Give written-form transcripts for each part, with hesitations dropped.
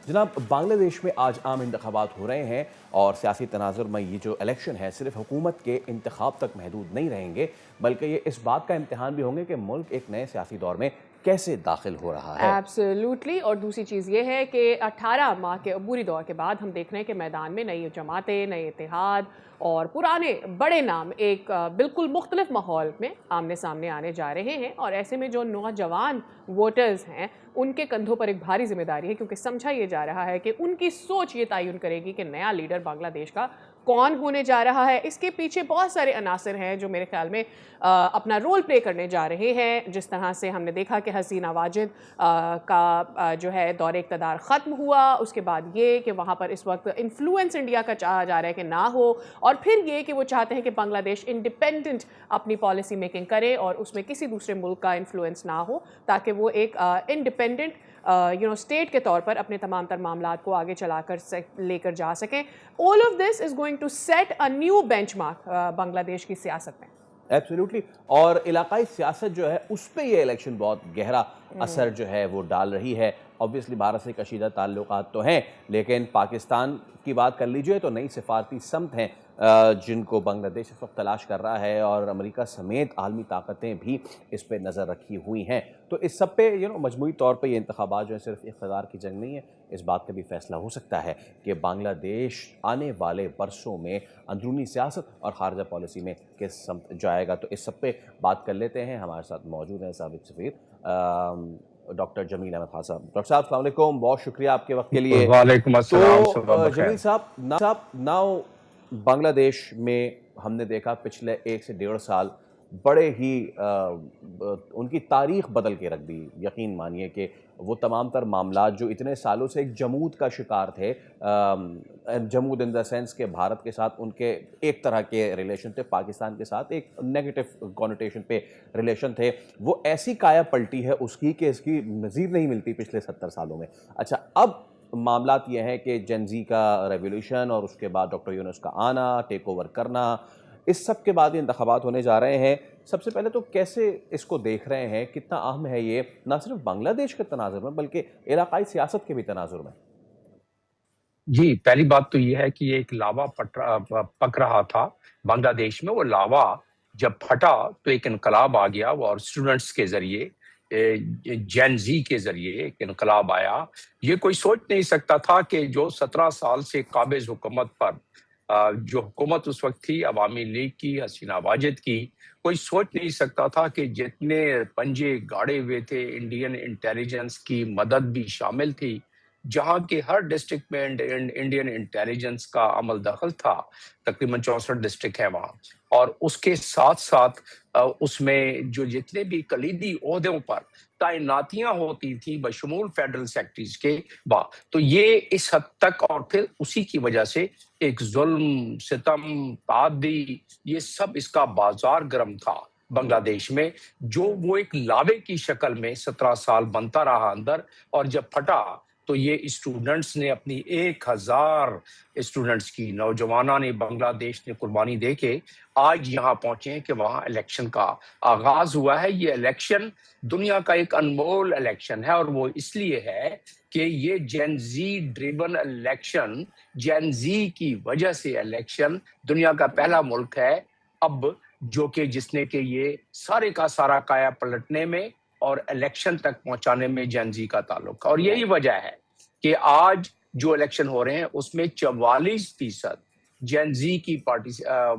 جناب، بنگلہ دیش میں آج عام انتخابات ہو رہے ہیں اور سیاسی تناظر میں یہ جو الیکشن ہے صرف حکومت کے انتخاب تک محدود نہیں رہیں گے، بلکہ یہ اس بات کا امتحان بھی ہوں گے کہ ملک ایک نئے سیاسی دور میں کیسے داخل ہو رہا ہے۔ ایبسلیوٹلی، اور دوسری چیز یہ ہے کہ 18 ماہ کے عبوری دور کے بعد ہم دیکھ رہے ہیں کہ میدان میں نئی جماعتیں، نئے اتحاد اور پرانے بڑے نام ایک بالکل مختلف ماحول میں آمنے سامنے آنے جا رہے ہیں، اور ایسے میں جو نوجوان ووٹرز ہیں ان کے کندھوں پر ایک بھاری ذمہ داری ہے، کیونکہ سمجھا یہ جا رہا ہے کہ ان کی سوچ یہ تعین کرے گی کہ نیا لیڈر بنگلہ دیش کا کون ہونے جا رہا ہے۔ اس کے پیچھے بہت سارے عناصر ہیں جو میرے خیال میں اپنا رول پلے کرنے جا رہے ہیں۔ جس طرح سے ہم نے دیکھا کہ حسینہ واجد کا جو ہے دور اقتدار ختم ہوا، اس کے بعد یہ کہ وہاں پر اس وقت انفلوئنس انڈیا کا چاہا جا رہا ہے کہ نہ ہو، اور پھر یہ کہ وہ چاہتے ہیں کہ بنگلہ دیش انڈیپینڈنٹ اپنی پالیسی میکنگ کرے اور اس میں کسی دوسرے ملک کا انفلوئنس نہ ہو، تاکہ وہ ایک انڈیپینڈنٹ اسٹیٹ کے طور پر اپنے تمام تر معاملات کو آگے چلا کر لے کر جا سکیں۔ all of this is going to set a new benchmark بنگلہ دیش کی سیاست میں۔ ایبسلیوٹلی، اور علاقائی سیاست جو ہے اس پہ یہ الیکشن بہت گہرا اثر جو ہے وہ ڈال رہی ہے۔ obviously بھارت سے کشیدہ تعلقات تو ہیں، لیکن پاکستان کی بات کر لیجئے تو نئی سفارتی سمت ہیں جن کو بنگلہ دیش اس وقت تلاش کر رہا ہے، اور امریکہ سمیت عالمی طاقتیں بھی اس پہ نظر رکھی ہوئی ہیں۔ تو اس سب پہ مجموعی طور پہ یہ انتخابات جو ہے صرف اقتدار کی جنگ نہیں ہے، اس بات کا بھی فیصلہ ہو سکتا ہے کہ بنگلہ دیش آنے والے برسوں میں اندرونی سیاست اور خارجہ پالیسی میں کس سمت جائے گا۔ تو اس سب پہ بات کر لیتے ہیں۔ ہمارے ساتھ موجود ہیں سابق سفیر ڈاکٹر جمیل احمد خان صاحب۔ ڈاکٹر صاحب السلام علیکم، بہت شکریہ آپ کے وقت کے لیے۔ وعلیکم السلام، تو جمیل صاحب ناؤ بنگلہ دیش میں ہم نے دیکھا پچھلے 1 سے 1.5 سال بڑے ہی ان کی تاریخ بدل کے رکھ دی۔ یقین مانیے کہ وہ تمام تر معاملات جو اتنے سالوں سے ایک جمود کا شکار تھے، جمود ان دا سینس کہ بھارت کے ساتھ ان کے ایک طرح کے ریلیشن تھے، پاکستان کے ساتھ ایک نیگیٹو کونوٹیشن پہ ریلیشن تھے، وہ ایسی کایا پلٹی ہے اس کی کہ اس کی نظیر نہیں ملتی پچھلے 70 سالوں میں۔ اچھا، اب معاملات یہ ہیں کہ جن زی کا ریولیوشن اور اس کے بعد ڈاکٹر یونس کا آنا، ٹیک اوور کرنا، اس سب کے بعد یہ انتخابات ہونے جا رہے ہیں۔ سب سے پہلے تو کیسے اس کو دیکھ رہے ہیں، کتنا اہم ہے یہ نہ صرف بنگلہ دیش کے تناظر میں بلکہ علاقائی سیاست کے بھی تناظر میں؟ جی، پہلی بات تو یہ ہے کہ یہ ایک لاوا پک رہا تھا بنگلہ دیش میں۔ وہ لاوا جب پھٹا تو ایک انقلاب آ گیا، اور اسٹوڈنٹس کے ذریعے، جین زی کے ذریعے ایک انقلاب آیا۔ یہ کوئی سوچ نہیں سکتا تھا کہ جو 17 سال سے قابض حکومت پر جو حکومت اس وقت تھی عوامی لیگ کی، حسینہ واجد کی، کوئی سوچ نہیں سکتا تھا کہ جتنے پنجے گاڑے ہوئے تھے، انڈین انٹیلیجنس کی مدد بھی شامل تھی، جہاں کے ہر ڈسٹرکٹ میں انڈین انٹیلیجنس کا عمل دخل تھا، تقریباً 64 ڈسٹرکٹ ہے وہاں، اور اس کے ساتھ ساتھ اس میں جو جتنے بھی کلیدی عہدوں پر تعیناتیاں ہوتی تھیں بشمول فیڈرل سیکرٹریز کے تو یہ اس حد تک، اور پھر اسی کی وجہ سے ایک ظلم، ستم، تعدی، یہ سب اس کا بازار گرم تھا بنگلہ دیش میں، جو وہ ایک لاوے کی شکل میں 17 سال بنتا رہا اندر، اور جب پھٹا تو یہ اسٹوڈنٹس نے اپنی 1000 اسٹوڈنٹس کی، نوجوانوں نے بنگلہ دیش نے قربانی دے کے آج یہاں پہنچے ہیں کہ وہاں الیکشن کا آغاز ہوا ہے۔ یہ الیکشن دنیا کا ایک انمول الیکشن ہے، اور وہ اس لیے ہے کہ یہ جین زی ڈریون الیکشن، جین زی کی وجہ سے الیکشن، دنیا کا پہلا ملک ہے اب جو کہ جس نے کہ یہ سارے کا سارا کایا پلٹنے میں اور الیکشن تک پہنچانے میں جین زی کا تعلق ہے۔ اور یہی وجہ ہے کہ آج جو الیکشن ہو رہے ہیں اس میں 44% جین زی کی پارٹی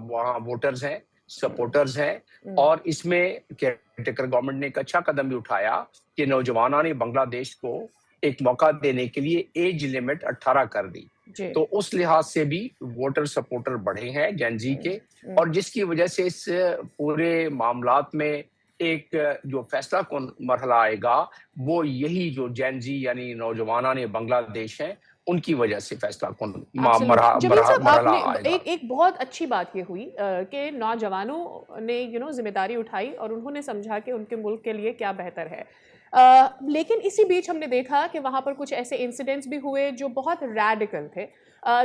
وہاں ووٹرز ہیں، سپورٹرز ہیں، اور اس میں کیئرٹیکر گورنمنٹ نے ایک اچھا قدم بھی اٹھایا کہ نوجوانوں نے بنگلہ دیش کو ایک موقع دینے کے لیے ایج لمٹ 18 کر دی، تو اس لحاظ سے بھی ووٹر سپورٹر بڑھے ہیں جین زی کے، اور جس کی وجہ سے اس پورے معاملات میں ایک جو فیصلہ کن مرحلہ آئے گا وہ یہی جو جین زی یعنی نوجوانان بنگلہ دیش ہیں ان کی وجہ سے فیصلہ کن جمیل صاحب، آپ مرحلہ نے آئے گا۔ ایک بہت اچھی بات یہ ہوئی کہ نوجوانوں نے ذمہ داری اٹھائی اور انہوں نے سمجھا کہ ان کے ملک کے لیے کیا بہتر ہے۔ لیکن اسی بیچ ہم نے دیکھا کہ وہاں پر کچھ ایسے انسیڈنٹس بھی ہوئے جو بہت ریڈیکل تھے،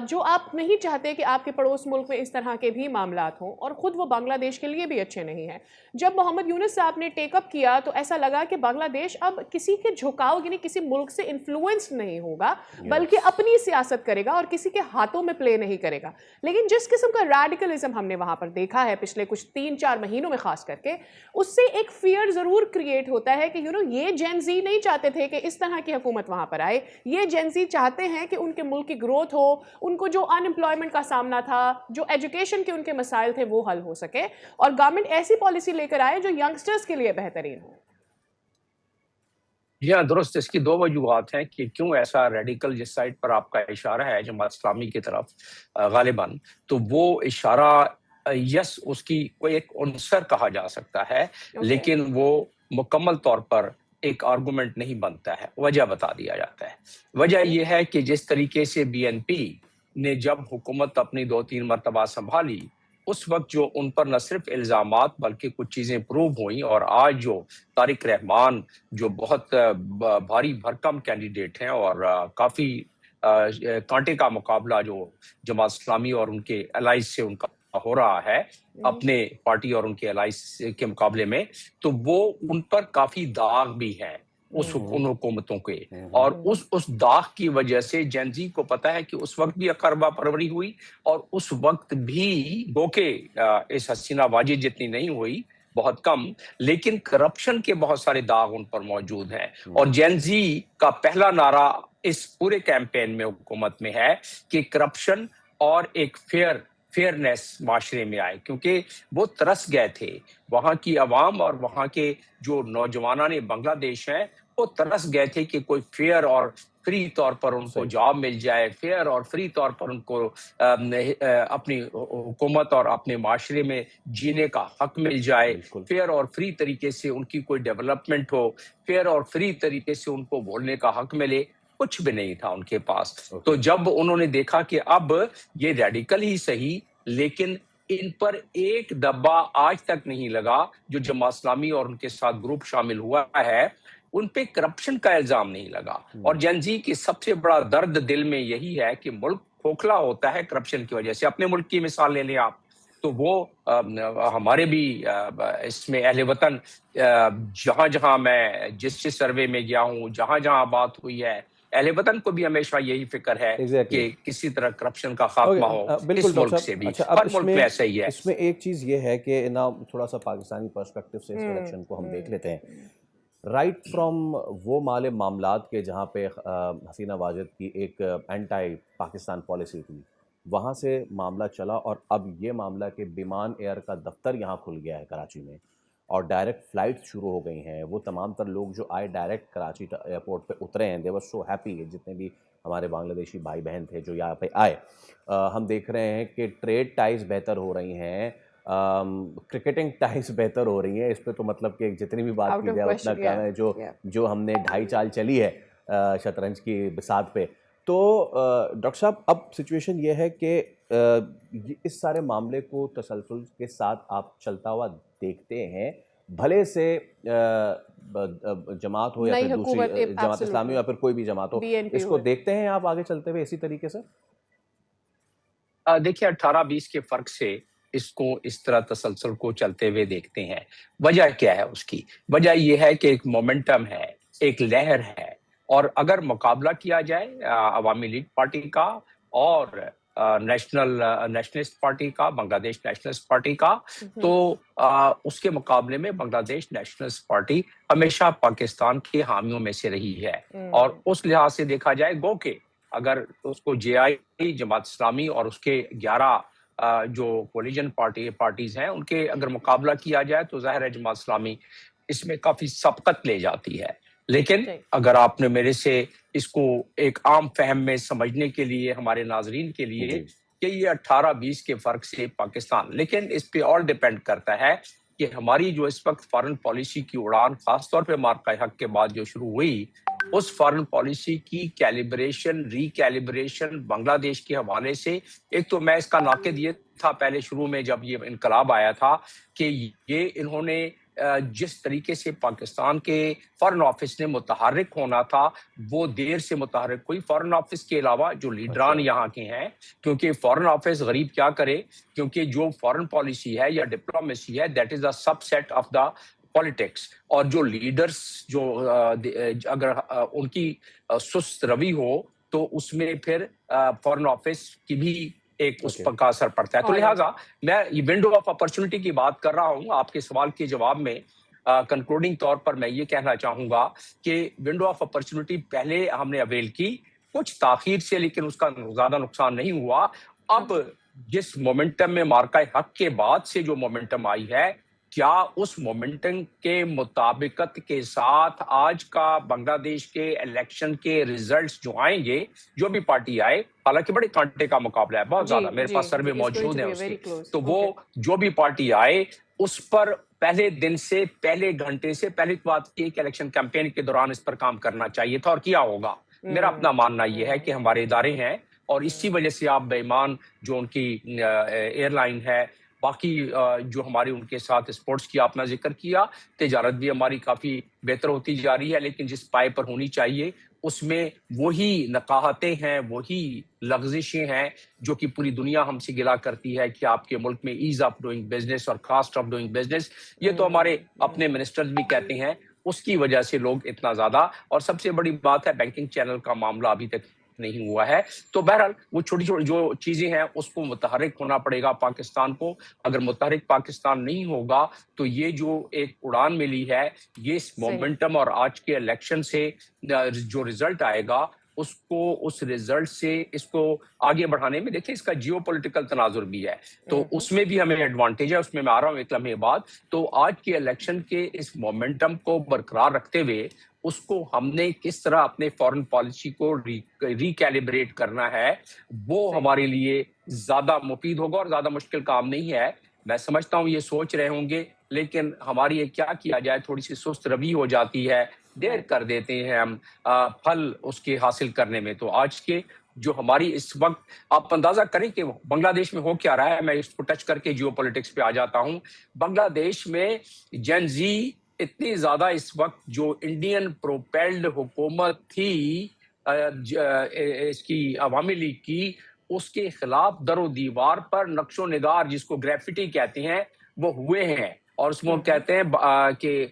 جو آپ نہیں چاہتے کہ آپ کے پڑوس ملک میں اس طرح کے بھی معاملات ہوں، اور خود وہ بنگلہ دیش کے لیے بھی اچھے نہیں ہیں۔ جب محمد یونس صاحب نے ٹیک اپ کیا تو ایسا لگا کہ بنگلہ دیش اب کسی کے جھکاؤ یعنی کسی ملک سے انفلوئنس نہیں ہوگا، بلکہ اپنی سیاست کرے گا اور کسی کے ہاتھوں میں پلے نہیں کرے گا۔ لیکن جس قسم کا ریڈیکلزم ہم نے وہاں پر دیکھا ہے پچھلے کچھ 3-4 مہینوں میں خاص کر کے، اس سے ایک فیئر ضرور کریٹ ہوتا ہے کہ یہ جین زی نہیں چاہتے تھے کہ اس طرح کی حکومت وہاں پر آئے، یہ جین زی چاہتے ہیں کہ ان کے ملک کی گروتھ ہو، ان کو جو ان امپلائمنٹ کا سامنا تھا، جو ایجوکیشن کے ان کے مسائل تھے وہ حل ہو سکے، اور گورنمنٹ ایسی پالیسی لے کر آئے جو ینگسٹرز کے لیے بہترین ہو۔ جی ہاں درست، اس کی دو وجوہات ہیں کہ کیوں ایسا ریڈیکل جس سائڈ پر آپ کا اشارہ ہے جماعت اسلامی کی طرف غالباً، تو وہ اشارہ یس اس کی کوئی ایک عنصر کہا جا سکتا ہے، لیکن وہ مکمل طور پر ایک آرگومنٹ نہیں بنتا ہے۔ وجہ بتا دیا جاتا ہے۔ وجہ یہ ہے کہ جس طریقے سے بی این پی نے جب حکومت اپنی 2-3 مرتبہ سنبھالی، اس وقت جو ان پر نہ صرف الزامات بلکہ کچھ چیزیں پروو ہوئیں، اور آج جو طارق رحمان جو بہت بھاری بھرکم کینڈیڈیٹ ہیں اور کافی کانٹے کا مقابلہ جو جماعت اسلامی اور ان کے الائز سے ان کا ہو رہا ہے اپنے پارٹی اور ان کے الائز کے مقابلے میں، تو وہ ان پر کافی داغ بھی ہے ان حکومتوں کے، اور اس داغ کی وجہ سے جین زی کو پتا ہے کہ اس وقت بھی اقربا پروری ہوئی، اور اس وقت بھی گو کہ اس حسینہ واجد جتنی نہیں ہوئی، بہت کم، لیکن کرپشن کے بہت سارے داغ ان پر موجود ہیں۔ اور جین زی کا پہلا نعرہ اس پورے کیمپین میں حکومت میں ہے کہ کرپشن اور ایک فیئرنیس معاشرے میں آئے، کیونکہ وہ ترس گئے تھے، وہاں کی عوام اور وہاں کے جو نوجوانان بنگلہ دیش ہیں وہ ترس گئے تھے کہ کوئی فیئر اور فری طور پر ان کو جاب مل جائے، فیئر اور فری طور پر ان کو اپنی حکومت اور اپنے معاشرے میں جینے کا حق مل جائے، فیئر اور فری طریقے سے ان کی کوئی ڈیولپمنٹ ہو، فیئر اور فری طریقے سے ان کو بولنے کا حق ملے، کچھ بھی نہیں تھا ان کے پاس۔ تو جب انہوں نے دیکھا کہ اب یہ ریڈیکل ہی صحیح، لیکن ان پر ایک دبا آج تک نہیں لگا جو جماعت اسلامی اور ان کے ساتھ گروپ شامل ہوا ہے، ان پہ کرپشن کا الزام نہیں لگا۔ اور جین زی کی سب سے بڑا درد دل میں یہی ہے کہ ملک کھوکھلا ہوتا ہے کرپشن کی وجہ سے۔ اپنے ملک کی مثال لے لیں آپ، تو وہ ہمارے بھی اس میں اہل وطن جہاں جہاں میں جس سروے میں گیا ہوں، جہاں جہاں بات ہوئی ہے، اہل وطن کو بھی ہمیشہ یہی فکر ہے کہ کسی طرح کرپشن کا خاتمہ ہو اس ملک سے بھی۔ ہر ملک میں ایسا ہی ہے۔ اس میں ایک چیز یہ ہے کہ نا تھوڑا سا پاکستانی پرسپیکٹو سے اس الیکشن کو ہم دیکھ لیتے ہیں، رائٹ فرام وہ معاملات کے جہاں پہ حسینہ واجد کی ایک اینٹائی پاکستان پالیسی تھی، وہاں سے معاملہ چلا، اور اب یہ معاملہ کہ بیمان ایئر کا دفتر یہاں کھل گیا ہے کراچی میں، اور ڈائریکٹ فلائٹ شروع ہو گئی ہیں۔ وہ تمام تر لوگ جو آئے ڈائریکٹ کراچی ایئرپورٹ پہ اترے ہیں، دے ور سو ہیپی، جتنے بھی ہمارے بنگلہ دیشی بھائی بہن تھے جو یہاں پہ آئے۔ ہم دیکھ رہے ہیں کہ ٹریڈ ٹائز بہتر ہو رہی ہیں، کرکٹنگ ٹائز بہتر ہو رہی ہیں، اس پہ تو مطلب کہ جتنی بھی بات کی جائے اتنا کم ہے، جو ہم نے 2.5 چال چلی ہے شطرنج کی بساط پہ۔ تو ڈاکٹر صاحب اب سچویشن یہ ہے کہ اس سارے معاملے کو تسلسل کے ساتھ آپ چلتا ہوا دیکھتے ہیں، بھلے سے جماعت ہو یا پھر دوسری جماعت اسلامی ہو یا پھر کوئی بھی جماعت ہو، اس کو دیکھتے ہیں آپ آگے چلتے ہوئے اسی طریقے سے؟ دیکھیے 18-20 کے فرق سے اس کو اس طرح تسلسل کو چلتے ہوئے دیکھتے ہیں۔ وجہ کیا ہے اس کی؟ وجہ یہ ہے کہ ایک مومنٹم ہے، ایک لہر ہے، اور اگر مقابلہ کیا جائے عوامی لیگ پارٹی کا اور نیشنلسٹ پارٹی کا، بنگلہ دیش نیشنلسٹ پارٹی کا، تو اس کے مقابلے میں بنگلہ دیش نیشنلسٹ پارٹی ہمیشہ پاکستان کے حامیوں میں سے رہی ہے، اور اس لحاظ سے دیکھا جائے گو کہ اگر اس کو جے آئی جماعت اسلامی اور اس کے 11 جو کولیجن پارٹیز ہیں ان کے اگر مقابلہ کیا جائے تو ظاہر ہے جماعت اسلامی اس میں کافی سبقت لے جاتی ہے۔ لیکن اگر آپ نے میرے سے اس کو ایک عام فہم میں سمجھنے کے لیے ہمارے ناظرین کے لیے کہ یہ 18-20 کے فرق سے پاکستان، لیکن اس پہ اور ڈیپینڈ کرتا ہے کہ ہماری جو اس وقت فارن پالیسی کی اڑان خاص طور پہ مارکہ حق کے بعد جو شروع ہوئی، اس فارن پالیسی کی کیلیبریشن ری کیلیبریشن بنگلہ دیش کے حوالے سے، ایک تو میں اس کا ناقد یہ تھا پہلے شروع میں جب یہ انقلاب آیا تھا کہ یہ انہوں نے جس طریقے سے پاکستان کے فارن آفس نے متحرک ہونا تھا وہ دیر سے متحرک ہوئی، فارن آفس کے علاوہ جو لیڈران یہاں کے ہیں، کیونکہ فارن آفس غریب کیا کرے، کیونکہ جو فارن پالیسی ہے یا ڈپلومیسی ہے that is a subset of the politics, اور جو لیڈرز جو اگر ان کی سست روی ہو تو اس میں پھر فارن آفس کی بھی ایک اس پر کا اثر پڑتا ہے. تو لہٰذا میں یہ ونڈو آف اپرچونٹی کی بات کر رہا ہوں. آپ کے سوال کے جواب میں کنکلوڈنگ طور پر میں یہ کہنا چاہوں گا کہ ونڈو آف اپرچونٹی پہلے ہم نے اویل کی کچھ تاخیر سے، لیکن اس کا زیادہ نقصان نہیں ہوا. اب جس مومنٹم میں مارکہ حق کے بعد سے جو مومنٹم آئی ہے، کیا اس مومنٹم کے مطابقت کے ساتھ آج کا بنگلہ دیش کے الیکشن کے ریزلٹس جو آئیں گے، جو بھی پارٹی آئے، حالانکہ بڑے کانٹے کا مقابلہ ہے، بہت زیادہ، میرے پاس سروے موجود ہیں اس کے، تو وہ جو بھی پارٹی آئے اس پر پہلے دن سے، پہلے گھنٹے سے، پہلی بات یہ کہ الیکشن کیمپین کے دوران اس پر کام کرنا چاہیے تھا، اور کیا ہوگا. میرا اپنا ماننا یہ ہے کہ ہمارے ادارے ہیں، اور اسی وجہ سے آپ بے ایمان جو ان کی ایئر لائن ہے، باقی جو ہماری ان کے ساتھ اسپورٹس کی آپ نے ذکر کیا، تجارت بھی ہماری کافی بہتر ہوتی جا رہی ہے، لیکن جس پائے پر ہونی چاہیے اس میں وہی نقاہتیں ہیں، وہی لغزشیں ہیں جو کہ پوری دنیا ہم سے گلا کرتی ہے کہ آپ کے ملک میں ایز آف ڈوئنگ بزنس اور کاسٹ آف ڈوئنگ بزنس، یہ تو ہمارے اپنے منسٹرز بھی کہتے ہیں، اس کی وجہ سے لوگ اتنا زیادہ، اور سب سے بڑی بات ہے بینکنگ چینل کا معاملہ ابھی تک نہیں ہوا ہے. تو بہرحال وہ چھوٹی چھوٹی جو چیزیں ہیں اس کو متحرک ہونا پڑے گا پاکستان کو. اگر متحرک پاکستان نہیں ہوگا تو یہ جو ایک اڑان ملی ہے، یہ اس مومنٹم اور آج کے الیکشن سے جو رزلٹ آئے گا اس کو، اس رزلٹ سے اس کو آگے بڑھانے میں، دیکھیں اس کا جیو پولیٹیکل تناظر بھی ہے، تو اس میں بھی ہمیں ایڈوانٹیج ہے. اس میں آ رہا ہوں ایک لمحے بعد. تو آج کے الیکشن کے اس مومنٹم کو برقرار رکھتے ہوئے اس کو ہم نے کس طرح اپنے فارن پالیسی کو ریکیلیبریٹ کرنا ہے، وہ ہمارے لیے زیادہ مفید ہوگا اور زیادہ مشکل کام نہیں ہے. میں سمجھتا ہوں یہ سوچ رہے ہوں گے، لیکن ہماری یہ کیا جائے، تھوڑی سی سست روی ہو جاتی ہے، دیر کر دیتے ہیں ہم پھل اس کے حاصل کرنے میں. تو آج کے جو ہماری اس وقت آپ اندازہ کریں کہ بنگلہ دیش میں ہو کیا رہا ہے. میں اس کو ٹچ کر کے جیو پولیٹکس پہ آ جاتا ہوں. بنگلہ دیش میں جین زی اتنی زیادہ اس وقت جو انڈین پروپیلڈ حکومت تھی اس کی عوامی لیگ کی، اس کے خلاف در و دیوار پر نقش و نگار جس کو گریفٹی کہتے ہیں وہ ہوئے ہیں. اور اس میں کہتے ہیں کہ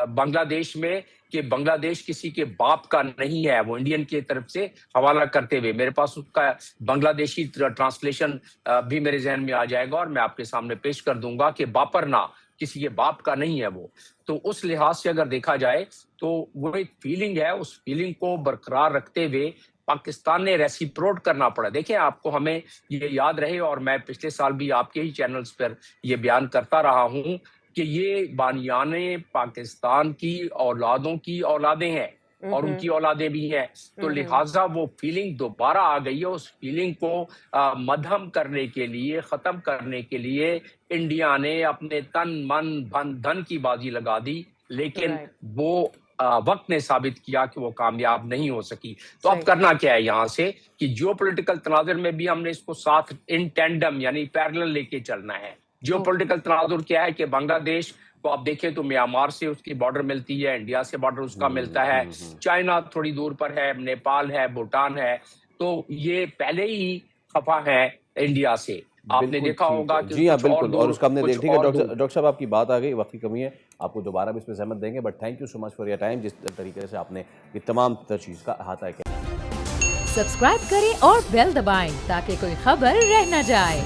بنگلہ دیش میں کہ بنگلہ دیش کسی کے باپ کا نہیں ہے، وہ انڈین کی طرف سے حوالہ کرتے ہوئے. میرے پاس اس کا بنگلہ دیشی ٹرانسلیشن بھی میرے ذہن میں آ جائے گا اور میں آپ کے سامنے پیش کر دوں گا کہ باپرنا کسی کے باپ کا نہیں ہے وہ. تو اس لحاظ سے اگر دیکھا جائے تو وہ ایک فیلنگ ہے، اس فیلنگ کو برقرار رکھتے ہوئے پاکستان نے ریسیپروٹ کرنا پڑا. دیکھیں آپ کو ہمیں یہ یاد رہے، اور میں پچھلے سال بھی آپ کے ہی چینلز پر یہ بیان کرتا رہا ہوں کہ یہ بانیان پاکستان کی اولادوں کی اولادیں ہیں اور ان کی اولادیں بھی ہیں. تو لہٰذا وہ فیلنگ دوبارہ آ گئی ہے. اس فیلنگ کو مدھم کرنے کے لیے، ختم کرنے کے لیے انڈیا نے اپنے تن من دھن کی بازی لگا دی، لیکن وہ وقت نے ثابت کیا کہ وہ کامیاب نہیں ہو سکی. تو اب کرنا کیا ہے یہاں سے کہ جیو پولیٹیکل تناظر میں بھی ہم نے اس کو ساتھ ان ٹینڈم یعنی پیرلل لے کے چلنا ہے. جیو پولیٹیکل تناظر کیا ہے کہ بنگلہ دیش کو آپ دیکھیں تو میانمار سے اس کی بارڈر ملتی ہے، انڈیا سے بارڈر اس کا ملتا ہے، چائنا تھوڑی دور پر ہے، نیپال ہے، بھوٹان ہے. تو یہ پہلے ہی خفا ہے انڈیا سے. آپ نے دیکھا ہوگا کہ جی ہاں بالکل، اور اس کا ہم نے دیکھ لیا. ڈاکٹر صاحب آپ کی بات آ گئی، وقت کی کمی ہے، آپ کو دوبارہ بھی اس میں زحمت دیں گے، but thank you so much for your time. جس طریقے سے آپ نے یہ تمام چیز کا احاطہ کیا. سبسکرائب کریں اور بیل دبائیں تاکہ کوئی خبر رہ نہ جائے.